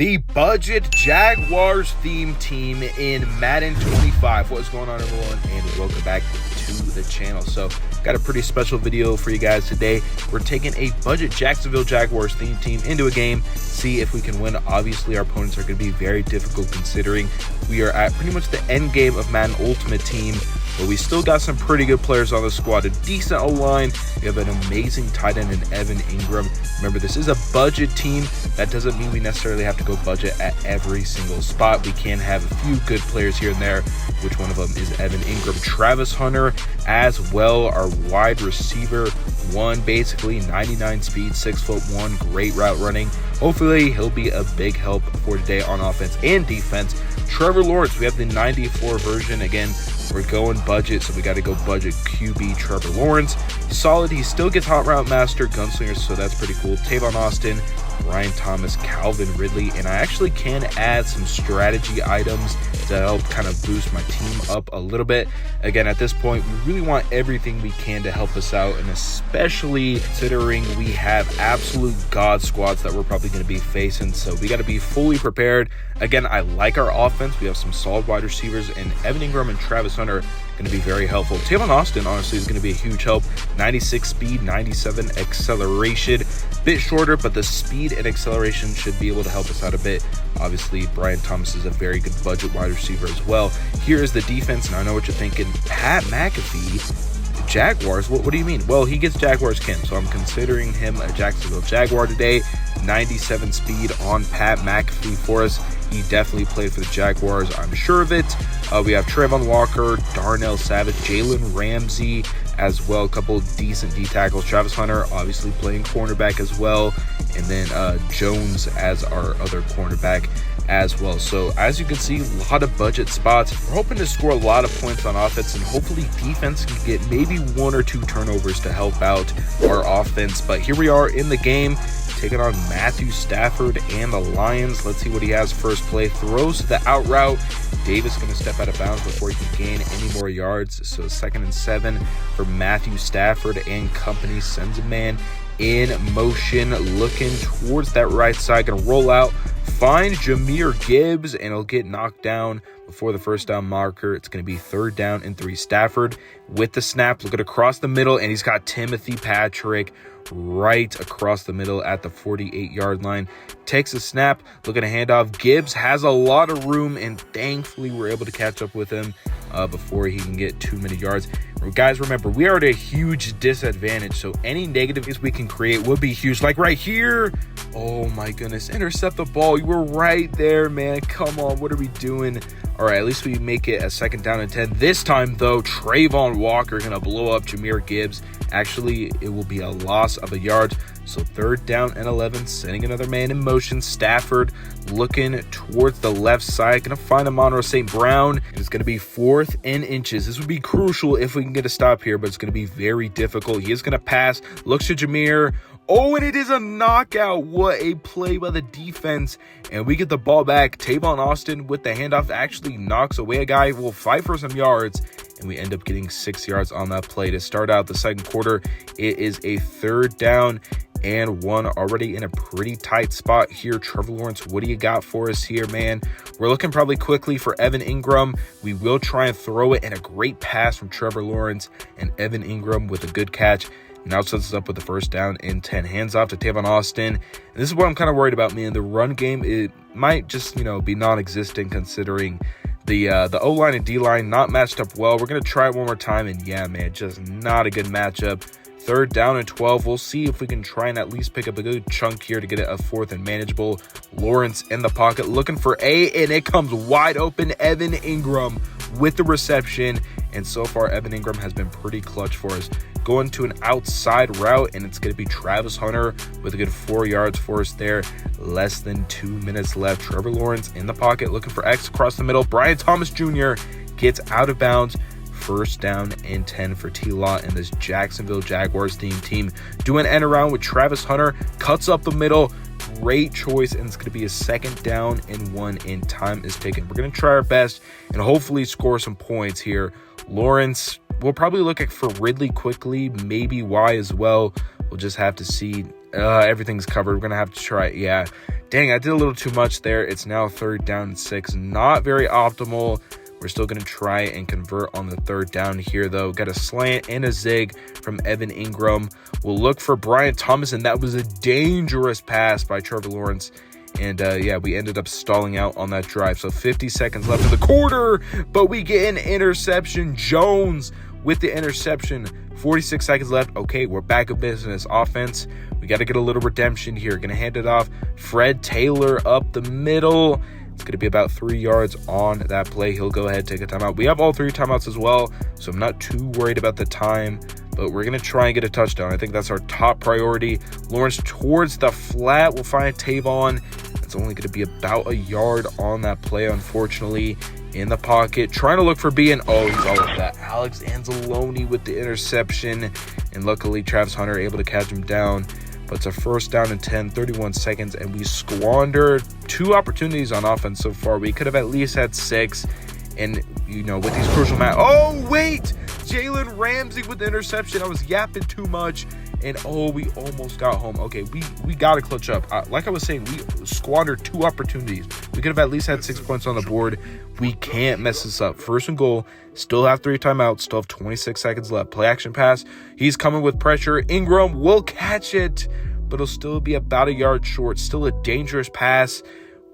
The budget Jaguars theme team in Madden 25. What is going on, everyone, and welcome back to the channel. So got a pretty special video for you guys today. We're taking a budget Jacksonville Jaguars theme team into a game, see if we can win. Obviously our opponents are going to be very difficult considering we are at pretty much the end game of Madden Ultimate Team, but we still got some pretty good players on the squad. A decent O-line. We have an amazing tight end in Evan Ingram. Remember, this is a budget team. That doesn't mean we necessarily have to go budget at every single spot. We can have a few good players here and there, which one of them is Evan Ingram. Travis Hunter as well, our wide receiver one, basically 99 speed, 6'1", great route running. Hopefully he'll be a big help for today on offense and defense. Trevor Lawrence, we have the 94 version. Again, we're going budget, so we got to go budget QB Trevor Lawrence. He's solid. He still gets hot route master, gunslinger, so that's pretty cool. Tavon Austin, Brian Thomas, Calvin Ridley, and I actually can add some strategy items to help kind of boost my team up a little bit. Again, at this point, we really want everything we can to help us out, and especially considering we have absolute god squads that we're probably going to be facing, so we got to be fully prepared. Again, I like our offense. We have some solid wide receivers, and Evan Ingram and Travis Hunter going to be very helpful. Tavon Austin, honestly, is going to be a huge help. 96 speed, 97 acceleration. Bit shorter, but the speed and acceleration should be able to help us out a bit. Obviously, Brian Thomas is a very good budget wide receiver as well. Here is the defense, and I know what you're thinking. Pat McAfee, Jaguars? What do you mean? Well, he gets Jaguars Kim, so I'm considering him a Jacksonville Jaguar today. 97 speed on Pat McAfee for us. He definitely played for the Jaguars, I'm sure of it. We have Trayvon Walker, Darnell Savage, Jalen Ramsey as well. A couple decent D tackles. Travis Hunter obviously playing cornerback as well. And then Jones as our other cornerback as well. So as you can see, a lot of budget spots. We're hoping to score a lot of points on offense, and hopefully defense can get maybe 1 or 2 turnovers to help out our offense. But here we are in the game, taking on Matthew Stafford and the Lions. Let's see what he has first play. Throws to the out route. Davis going to step out of bounds before he can gain any more yards. So 2nd and 7 for Matthew Stafford and company. Sends a man in motion, looking towards that right side. Going to roll out, find Jahmyr Gibbs, and he'll get knocked down before the first down marker. It's going to be 3rd down and 3. Stafford with the snap, looking across the middle, and he's got Timothy Patrick right across the middle at the 48-yard line. Takes a snap, looking to hand off. Gibbs has a lot of room, and thankfully we're able to catch up with him before he can get too many yards. Guys, remember, we are at a huge disadvantage, so any negatives we can create would be huge. Like right here. Oh my goodness, intercept the ball. You were right there, man. Come on, what are we doing? All right, at least we make it a 2nd down and 10. This time, though, Trayvon Walker going to blow up Jahmyr Gibbs. Actually, it will be a loss of a yard. So 3rd down and 11, sending another man in motion. Stafford looking towards the left side. Going to find Amon-Ra St. Brown. It's going to be 4th and inches. This would be crucial if we can get a stop here, but it's going to be very difficult. He is going to pass. Looks to Jahmyr. Oh, and it is a knockout. What a play by the defense. And we get the ball back. Tavon Austin with the handoff actually knocks away a guy. We'll fight for some yards, and we end up getting 6 yards on that play to start out the second quarter. It is a 3rd down and 1, already in a pretty tight spot here. Trevor Lawrence, what do you got for us here, man? We're looking probably quickly for Evan Ingram. We will try and throw it, and a great pass from Trevor Lawrence, and Evan Ingram with a good catch. Now sets us up with the 1st down and 10. Hands off to Tavon Austin. And this is what I'm kind of worried about, man. The run game, it might just, be non-existent considering the O-line and D-line not matched up well. We're going to try it one more time, and yeah, man, just not a good matchup. 3rd down and 12. We'll see if we can try and at least pick up a good chunk here to get it a 4th and manageable. Lawrence in the pocket looking for and it comes wide open. Evan Ingram with the reception, and so far Evan Ingram has been pretty clutch for us. Going to an outside route, and it's going to be Travis Hunter with a good 4 yards for us there. Less than 2 minutes left. Trevor Lawrence in the pocket looking for X across the middle. Brian Thomas Jr. gets out of bounds. 1st down and 10 for T-Law and this Jacksonville Jaguars team. Doing end around with Travis Hunter. Cuts up the middle. Great choice, and it's going to be a 2nd down and 1, and time is ticking. We're going to try our best and hopefully score some points here. Lawrence, we'll probably look for Ridley quickly, maybe Y as well. We'll just have to see. Everything's covered. We're going to have to try it. Yeah. Dang, I did a little too much there. It's now 3rd down and 6. Not very optimal. We're still going to try and convert on the 3rd down here, though. Got a slant and a zig from Evan Ingram. We'll look for Brian Thomas, and that was a dangerous pass by Trevor Lawrence. And, yeah, we ended up stalling out on that drive. So 50 seconds left in the quarter, but we get an interception. Jones with the interception. 46 seconds left. Okay, we're back in business. Offense, we got to get a little redemption here. Going to hand it off. Fred Taylor up the middle. It's going to be about 3 yards on that play. He'll go ahead and take a timeout. We have all 3 timeouts as well, so I'm not too worried about the time, but we're going to try and get a touchdown. I think that's our top priority. Lawrence towards the flat. We'll find Tavon. It's only going to be about a yard on that play, unfortunately. In the pocket, trying to look for B, and oh, he's all of that. Alex Anzalone with the interception, and luckily Travis Hunter able to catch him down. But it's a 1st down and 10, 31 seconds, and we squandered 2 opportunities on offense so far. We could have at least had 6, and, you know, with these crucial oh, wait! Jalen Ramsey with the interception. I was yapping too much, and, oh, we almost got home. Okay, we got to clutch up. Like I was saying, we squandered 2 opportunities. We could have at least had 6 points on the board. We can't mess this up. 1st and goal. Still have 3 timeouts. Still have 26 seconds left. Play action pass. He's coming with pressure. Ingram will catch it, but it'll still be about a yard short. Still a dangerous pass.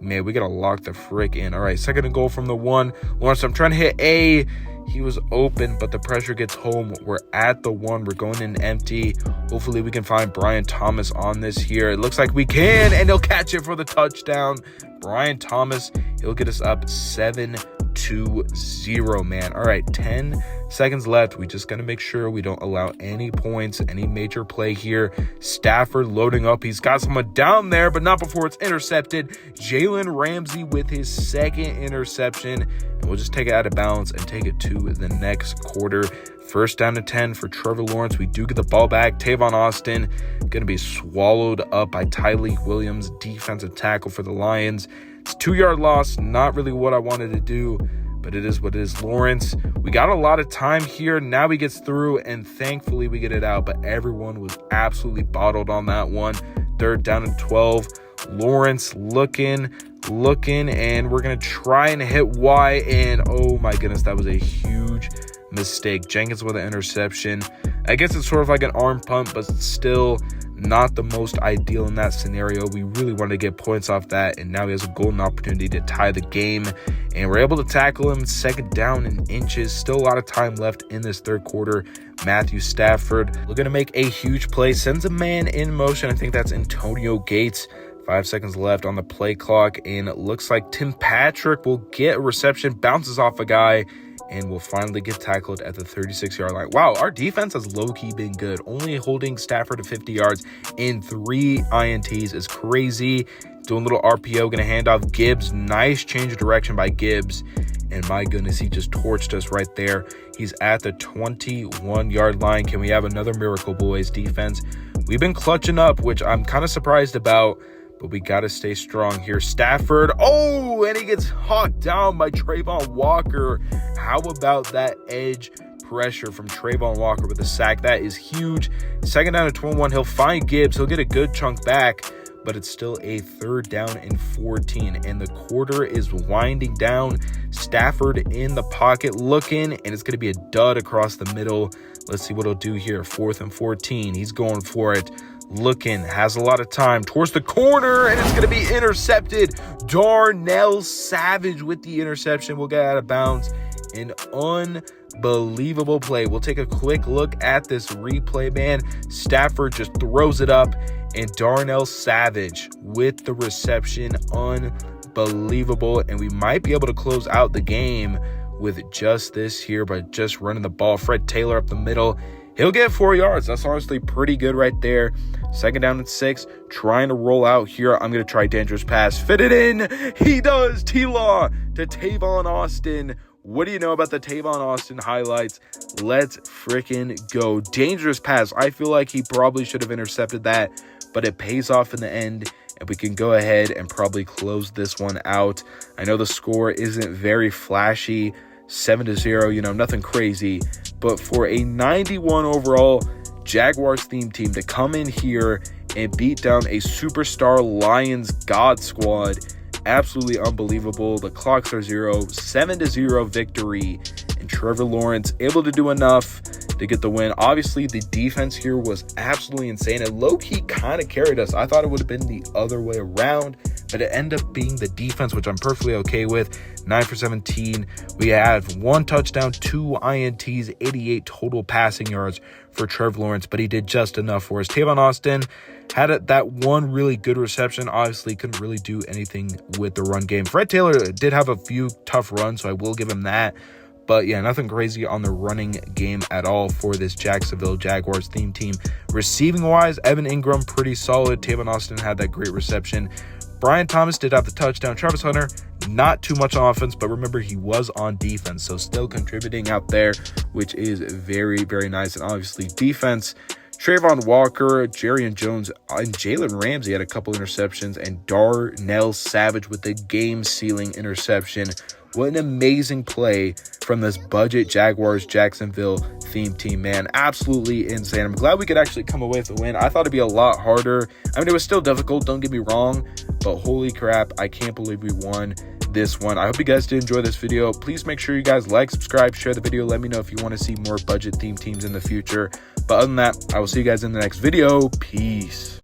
Man, we got to lock the frick in. All right, 2nd and goal from the 1. Lawrence, I'm trying to hit A. He was open, but the pressure gets home. We're at the 1. We're going in empty. Hopefully, we can find Brian Thomas on this here. It looks like we can, and he'll catch it for the touchdown. Brian Thomas, he'll get us up 7-0, man. All right, 10 seconds left. We just got to make sure we don't allow any points, any major play here. Stafford loading up. He's got someone down there, but not before it's intercepted. Jalen Ramsey with his 2nd interception. And we'll just take it out of bounds and take it to the next quarter. 1st down and 10 for Trevor Lawrence. We do get the ball back. Tavon Austin going to be swallowed up by Tyleik Williams, defensive tackle for the Lions. It's a 2-yard loss. Not really what I wanted to do, but it is what it is. Lawrence, we got a lot of time here. Now he gets through, and thankfully we get it out, but everyone was absolutely bottled on that one. 3rd down and 12. Lawrence looking, and we're going to try and hit Y, and oh my goodness, that was a huge mistake. Jenkins with an interception. I guess it's sort of like an arm punt, but still not the most ideal in that scenario. We really wanted to get points off that, and now he has a golden opportunity to tie the game, and we're able to tackle him. 2nd down and inches. Still a lot of time left in this 3rd quarter. Matthew Stafford looking to make a huge play. Sends a man in motion. I think that's Antonio Gates. 5 seconds left on the play clock, and it looks like Tim Patrick will get a reception, bounces off a guy, and will finally get tackled at the 36-yard line. Wow, our defense has low-key been good. Only holding Stafford to 50 yards in 3 INTs is crazy. Doing a little RPO, going to hand off Gibbs. Nice change of direction by Gibbs. And my goodness, he just torched us right there. He's at the 21-yard line. Can we have another miracle, boys? Defense, we've been clutching up, which I'm kind of surprised about. But we got to stay strong here. Stafford. Oh, and he gets hawked down by Trayvon Walker. How about that edge pressure from Trayvon Walker with a sack? That is huge. 2nd down and 21. He'll find Gibbs. He'll get a good chunk back, but it's still a 3rd down and 14. And the quarter is winding down. Stafford in the pocket looking, and it's going to be a dud across the middle. Let's see what he'll do here. 4th and 14. He's going for it. Looking, has a lot of time towards the corner, and it's going to be intercepted. Darnell Savage with the interception. We'll get out of bounds. An unbelievable play. We'll take a quick look at this replay, man. Stafford just throws it up, and Darnell Savage with the reception. Unbelievable, and we might be able to close out the game with just this here by just running the ball. Fred Taylor up the middle. He'll get 4 yards. That's honestly pretty good right there. 2nd down and 6. Trying to roll out here. I'm going to try dangerous pass. Fit it in. He does. T-Law to Tavon Austin. What do you know about the Tavon Austin highlights? Let's freaking go. Dangerous pass. I feel like he probably should have intercepted that, but it pays off in the end, and we can go ahead and probably close this one out. I know the score isn't very flashy. 7-0, you know, nothing crazy. But for a 91 overall Jaguars theme team to come in here and beat down a superstar Lions God squad. Absolutely unbelievable. The clocks are 7-0 victory, and Trevor Lawrence able to do enough to get the win. Obviously, the defense here was absolutely insane, and low-key kind of carried us. I thought it would have been the other way around, but it ended up being the defense, which I'm perfectly okay with. 9 for 17. We had 1 touchdown, 2 INTs, 88 total passing yards for Trevor Lawrence, but he did just enough for us. Tavon Austin had that one really good reception. Obviously, couldn't really do anything with the run game. Fred Taylor did have a few tough runs, so I will give him that. But yeah, nothing crazy on the running game at all for this Jacksonville Jaguars theme team. Receiving wise, Evan Ingram, pretty solid. Tavon Austin had that great reception. Brian Thomas did have the touchdown. Travis Hunter, not too much on offense, but remember, he was on defense, so still contributing out there, which is very, very nice. And obviously, defense, Trayvon Walker, Jerry Jones, and Jalen Ramsey had a couple interceptions, and Darnell Savage with the game-sealing interception. What an amazing play from this budget Jaguars Jacksonville theme team, man. Absolutely insane. I'm glad we could actually come away with the win. I thought it'd be a lot harder. I mean, it was still difficult, don't get me wrong, but holy crap, I can't believe we won this one. I hope you guys did enjoy this video. Please make sure you guys like, subscribe, share the video. Let me know if you want to see more budget theme teams in the future. But other than that, I will see you guys in the next video. Peace.